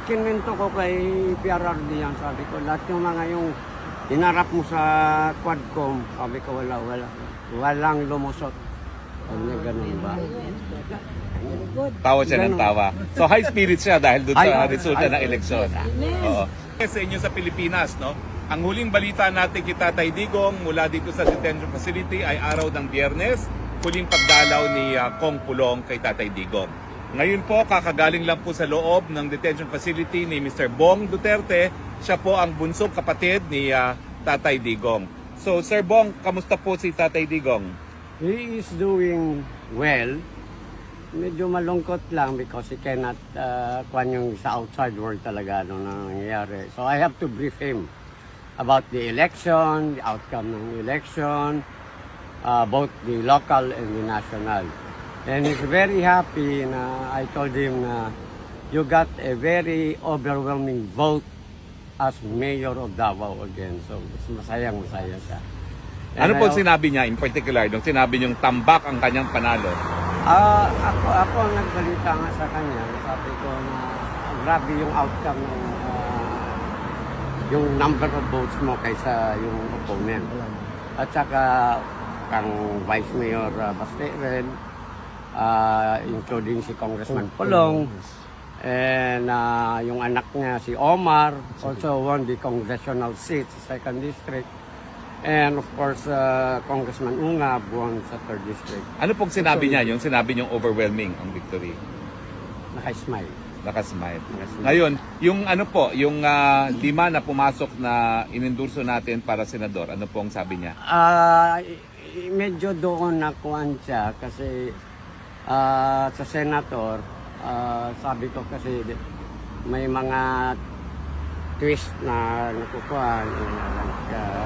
kinwento ko kay PRRD yan, sabi ko, lahat yung mga yung hinarap mo sa Quadcom, sabi ko, walang lumusot. Sabi niya, ganun ba? Tawa siya ng tawa. So high spirit siya dahil doon sa resulta ng ay, eleksyon. Oo. Sa inyo sa Pilipinas, no? Ang huling balita natin kay Tatay Digong mula dito sa detention facility ay araw ng Biyernes, huling pagdalaw ni Kong Pulong kay Tatay Digong. Ngayon po, kakagaling lang po sa loob ng detention facility ni Mr. Bong Duterte. Siya po ang bunsong kapatid ni Tatay Digong. So, Sir Bong, kamusta po si Tatay Digong? He is doing well. Medyo malungkot lang because he cannot kwan yung sa outside world talaga ano nangyayari. So I have to brief him about the election, the outcome ng election, both the local and the national. And he's very happy na I told him na you got a very overwhelming vote as mayor of Davao again. So masaya siya. Ano po sinabi niya in particular nung sinabi niyong tambak ang kanyang panalo? Ako ang nagbalita nga sa kanya. Sabi ko na grabe yung outcome ng yung number of votes mo kaysa yung opponent. At saka kang Vice Mayor Basteren, including si Congressman Pulong, and yung anak niya si Omar, also won the congressional seat sa 2nd District. And of course, Congressman Ungab won sa 3rd District. Ano pong sinabi niya? Yung sinabi niyong overwhelming ang victory? Naka-smile. Nakasmile. Ngayon, yung ano po, yung 5 na pumasok na inendurso natin para senador, ano pong sabi niya? Medyo doon nakuhan siya kasi sa senator, sabi ko kasi may mga twist na nakukuhan,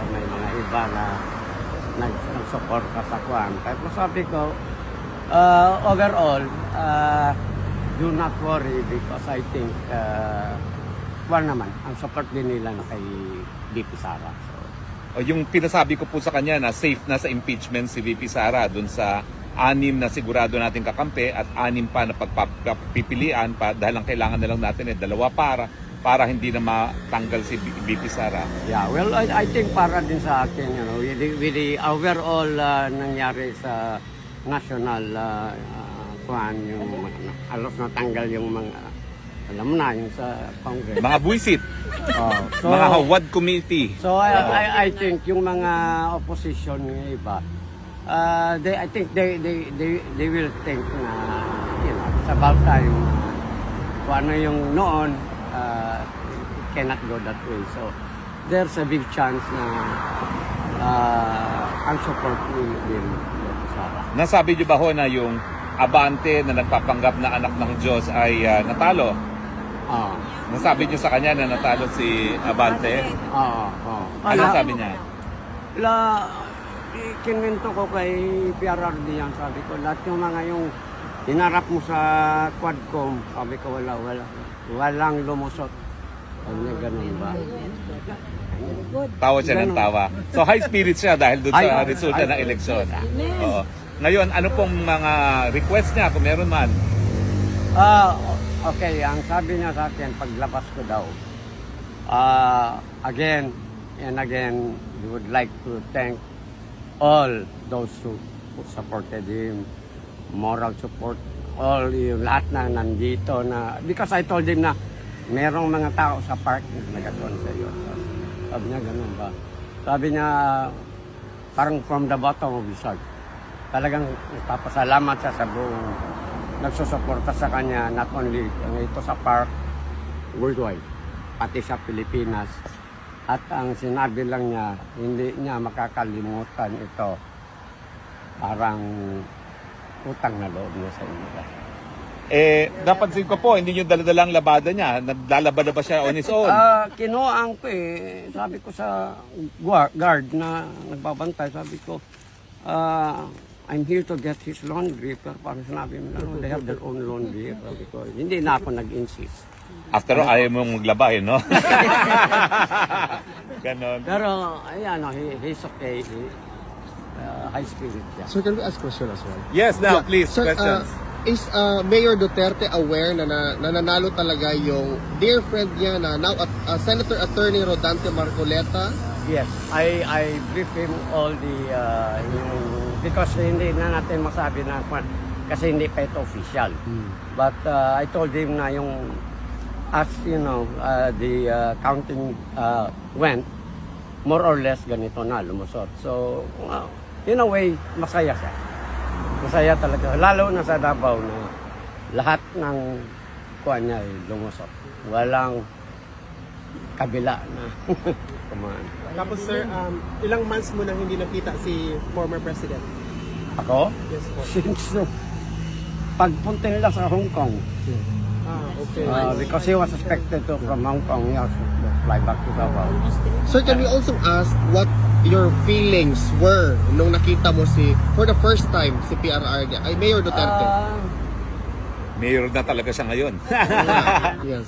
may mga iba na nag-suporta sa kuhan. Kaya sabi ko, overall, do not worry because I think, naman, ang support din nila kay VP Sara. So, Yung pinasabi ko po sa kanya na safe na sa impeachment si VP Sara dun sa 6 na sigurado natin kakampi at 6 pa na pagpipilian pa dahil ang kailangan na lang natin 2 para hindi na matanggal si VP Sara. Yeah, well, I think para din sa akin, with the overall nangyari sa national yung halos natanggal yung mga, alam mo na, yung sa Congress. Mga buwisit, So, mga Hawad Committee. So I think yung mga opposition yung iba, I think they will think na, it's about time kung ano yung noon, it cannot go that way. So there's a big chance na ang support din Sara. Nasabi niyo ba ho na yung Abante na nagpapanggap na anak ng Diyos ay natalo? Nasabi niyo sa kanya na natalo si Abante? Ano sabi niya? Kinwento ko kay PRRD yan, sabi ko, lahat yung mga yung hinarap mo sa Quadcom, sabi ko, walang lumusot. Sabi niya, ganun ba? Tawa siya ng tawa. So high spirit siya dahil doon sa resulta ng eleksyon. Oo. Ngayon, ano pong mga request niya kung meron man? Okay, ang sabi niya sa akin, paglabas ko daw, again and again, we would like to thank all those who supported him, moral support, all yung lahat na nandito na, because I told him na merong mga tao sa park na nagatuan sa iyo. Sabi niya, ganun ba? Sabi niya, parang from the bottom of his heart. Talagang nagpapasalamat siya sa buong nagsusuporta sa kanya, not only ito sa park, worldwide, pati sa Pilipinas. At ang sinabi lang niya, hindi niya makakalimutan ito. Parang utang na loob niya sa inyo. Napansin ko po, hindi yung daladalang labada niya. Naglalabada ba siya on his own? Kinuhaan ko sabi ko sa guard na nagbabantay, sabi ko, I'm here to get his laundry. Pero parang sinabi mo, they have their own laundry. Sabi ko, hindi na ako nag-insist. After all, ayaw mong maglaba, no? Ganon. Pero, ayan, he's okay. High spirit siya. So can we ask question as well? Yes, now, Yeah, please, sir, questions. Is Mayor Duterte aware na nananalo talaga yung dear friend niya na now Senator Attorney Rodante Marcoleta? Yes, I brief him all the because hindi na natin masabi na kasi hindi pa ito official. But I told him na yung as you know the counting went more or less ganito na lumusot. So in a way masaya siya. Masaya talaga lalo na sa Davao na lahat ng kuan niya ay lumusot. Walang kabila na. Come on. Tapos sir, ilang months mo nang hindi nakita si former president? Ako? Yes po. Since pagpunta nila sa Hong Kong, Okay. because he was expected to from Hong Kong, he has to fly back to Davao. Sir, can we also ask what your feelings were nung nakita mo for the first time si PRRD, ay Mayor Duterte? Mayor na talaga siya ngayon. Yes.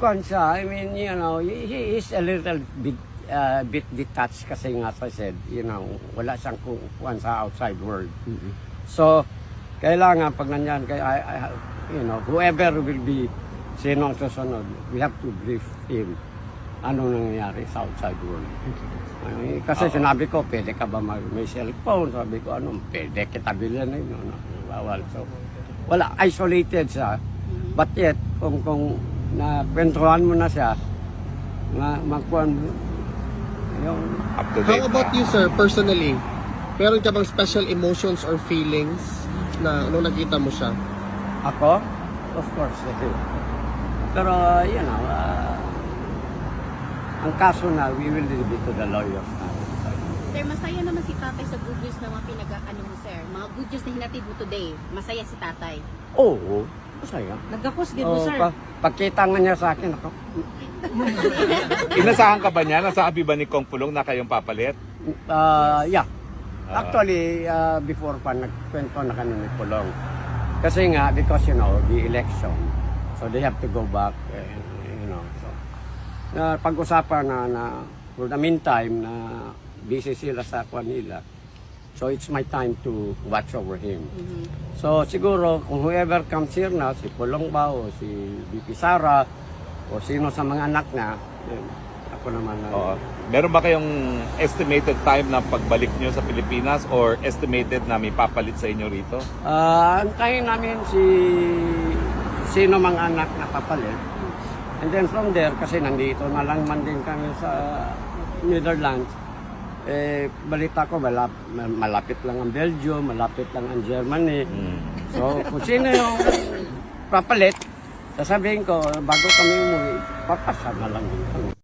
Kwan siya, I mean, you know, he is a little bit detached kasi nga, as I said, you know, wala siyang kuwan sa outside world. So, kailangan pag nandiyan, you know, whoever will be sino ang susunod, we have to brief him anong nangyayari sa outside world. Kasi sinabi ko, pwede ka ba may cellphone? Sabi ko, pwede kita bilhin na yun. Bawal. So, wala, isolated siya. But yet, kung nakwentuhan mo na siya, magkuhan mo, yung... Up to How date about na. you, sir, personally? Meron ka bang special emotions or feelings na nung nakita mo siya? Ako? Of course. Pero, you know, ang kaso na, we will leave it to the lawyers na. Sir, masaya naman si tatay sa good news na mga pinag-ano mo, sir. Mga good news na hinatid mo today. Masaya si tatay. Oo, masaya. Nagkakos din mo, sir. Pagkita nga niya sa akin, ako, Inasahan ka ba niya? Nasabi ba ni Kong Pulong na kayong papalit? yeah. Actually, before pa, nagkwento na kami ni Pulong. Kasi nga, because, you know, the election, so they have to go back, you know, so. Pag-usapan na for the meantime, na busy sila sa Manila. So it's my time to watch over him. So siguro kung whoever comes here na, si Pulong ba o si VP Sara o sino sa mga anak na, ako naman na. Oo. Meron ba kayong estimated time na pagbalik nyo sa Pilipinas or estimated na may papalit sa inyo rito? Antayin namin sino mga anak na papalit. And then from there, kasi nandito na lang man din kami sa Netherlands, balita ko malapit lang ang Belgium, malapit lang ang Germany. So kung sino yung papalit, sasabihin ko, bago kami umuwi, papasa na lang kami.